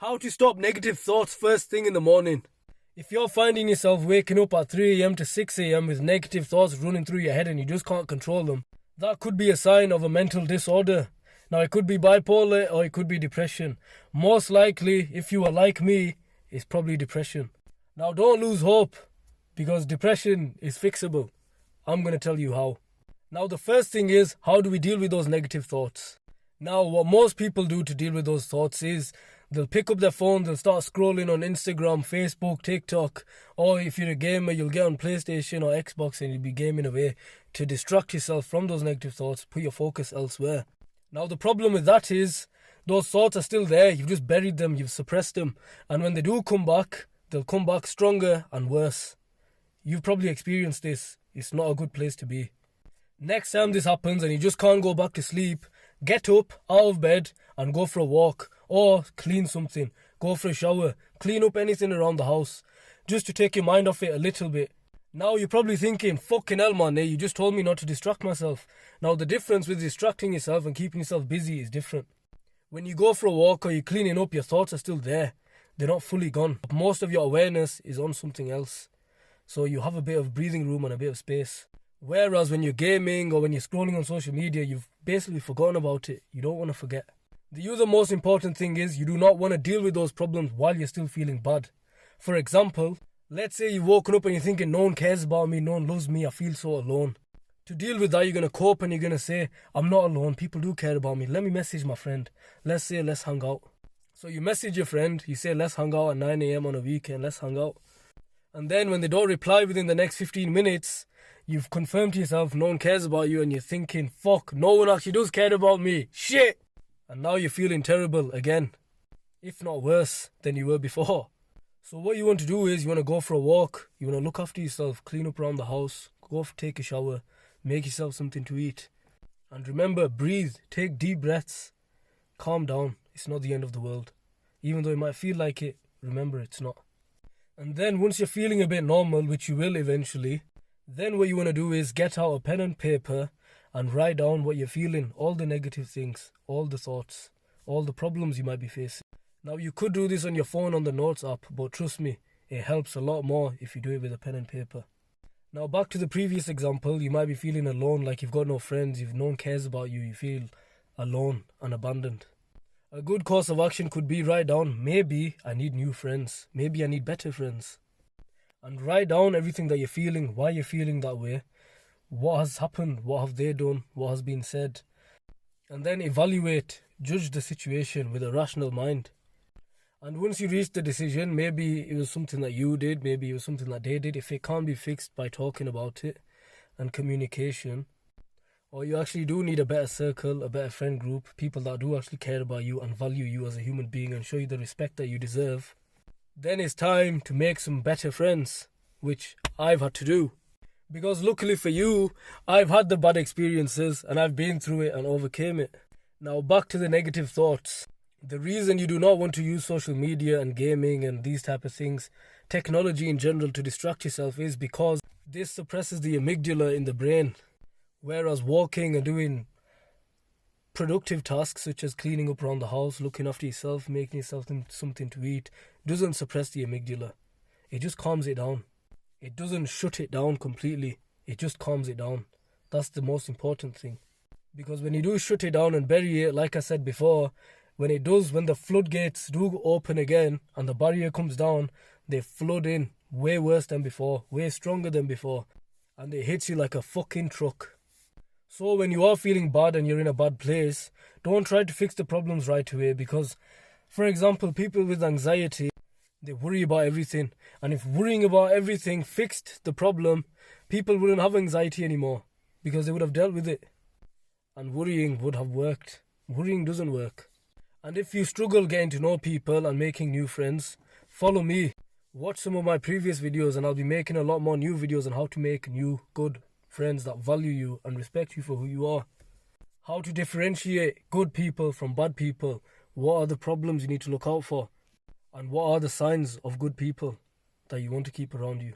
How to stop negative thoughts first thing in the morning. If you're finding yourself waking up at 3 a.m. to 6 a.m. with negative thoughts running through your head and you just can't control them, that could be a sign of a mental disorder. Now, it could be bipolar or it could be depression. Most likely, if you are like me, it's probably depression. Now, don't lose hope because depression is fixable. I'm going to tell you how. Now, the first thing is, how do we deal with those negative thoughts? Now, what most people do to deal with those thoughts is they'll pick up their phone, they'll start scrolling on Instagram, Facebook, TikTok, or if you're a gamer, you'll get on PlayStation or Xbox and you'll be gaming away to distract yourself from those negative thoughts, put your focus elsewhere. Now, the problem with that is those thoughts are still there, you've just buried them, you've suppressed them, and when they do come back, they'll come back stronger and worse. You've probably experienced this. It's not a good place to be. Next time this happens and you just can't go back to sleep, get up out of bed and go for a walk or clean something. Go for a shower. Clean up anything around the house just to take your mind off it a little bit. Now you're probably thinking, fucking hell man, you just told me not to distract myself. Now the difference with distracting yourself and keeping yourself busy is different. When you go for a walk or you're cleaning up, your thoughts are still there. They're not fully gone. Most of your awareness is on something else. So you have a bit of breathing room and a bit of space. Whereas when you're gaming or when you're scrolling on social media, you've basically forgotten about it. You don't want to forget. The other most important thing is you do not want to deal with those problems while you're still feeling bad. For example, let's say you've woken up and you're thinking, no one cares about me, no one loves me, I feel so alone. To deal with that, you're going to cope and you're going to say, I'm not alone, people do care about me. Let me message my friend. Let's say, let's hang out. So you message your friend, you say, let's hang out at 9 a.m. on a weekend, let's hang out. And then when they don't reply within the next 15 minutes, you've confirmed to yourself no one cares about you and you're thinking, fuck, no one actually does care about me. Shit! And now you're feeling terrible again. If not worse than you were before. So what you want to do is you want to go for a walk. You want to look after yourself, clean up around the house, take a shower, make yourself something to eat. And remember, breathe, take deep breaths, calm down. It's not the end of the world. Even though it might feel like it, remember it's not. And then once you're feeling a bit normal, which you will eventually, then what you want to do is get out a pen and paper and write down what you're feeling, all the negative things, all the thoughts, all the problems you might be facing. Now you could do this on your phone on the notes app, but trust me, it helps a lot more if you do it with a pen and paper. Now back to the previous example, you might be feeling alone, like you've got no friends, no one cares about you, you feel alone and abandoned. A good course of action could be write down, maybe I need new friends, maybe I need better friends. And write down everything that you're feeling, why you're feeling that way, what has happened, what have they done, what has been said. And then evaluate, judge the situation with a rational mind. And once you reach the decision, maybe it was something that you did, maybe it was something that they did. If it can't be fixed by talking about it and communication, or you actually do need a better circle, a better friend group, people that do actually care about you and value you as a human being and show you the respect that you deserve, then it's time to make some better friends, which I've had to do. Because luckily for you, I've had the bad experiences and I've been through it and overcame it. Now back to the negative thoughts. The reason you do not want to use social media and gaming and these type of things, technology in general, to distract yourself is because this suppresses the amygdala in the brain. Whereas walking and doing productive tasks such as cleaning up around the house, looking after yourself, making yourself something to eat, doesn't suppress the amygdala. It just calms it down. It doesn't shut it down completely. It just calms it down. That's the most important thing. Because when you do shut it down and bury it, like I said before, when the floodgates do open again and the barrier comes down, they flood in way worse than before, way stronger than before, and it hits you like a fucking truck. So when you are feeling bad and you're in a bad place, don't try to fix the problems right away because, for example, people with anxiety, they worry about everything. And if worrying about everything fixed the problem, people wouldn't have anxiety anymore because they would have dealt with it. And worrying would have worked. Worrying doesn't work. And if you struggle getting to know people and making new friends, follow me. Watch some of my previous videos and I'll be making a lot more new videos on how to make new, good friends that value you and respect you for who you are. How to differentiate good people from bad people. What are the problems you need to look out for? And what are the signs of good people that you want to keep around you?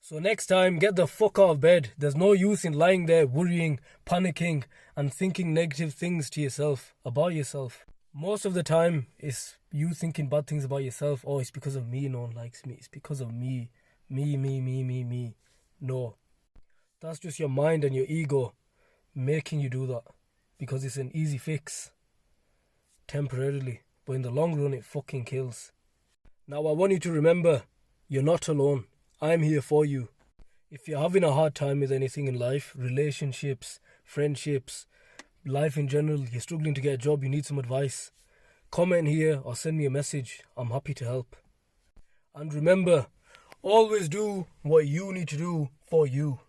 So next time, get the fuck out of bed. There's no use in lying there worrying, panicking and thinking negative things to yourself, about yourself. Most of the time, it's you thinking bad things about yourself. Oh, it's because of me no one likes me. It's because of me. Me. No. That's just your mind and your ego making you do that. Because it's an easy fix. Temporarily. But in the long run, it fucking kills. Now, I want you to remember, you're not alone. I'm here for you. If you're having a hard time with anything in life, relationships, friendships, life in general, you're struggling to get a job, you need some advice, comment here or send me a message. I'm happy to help. And remember, always do what you need to do for you.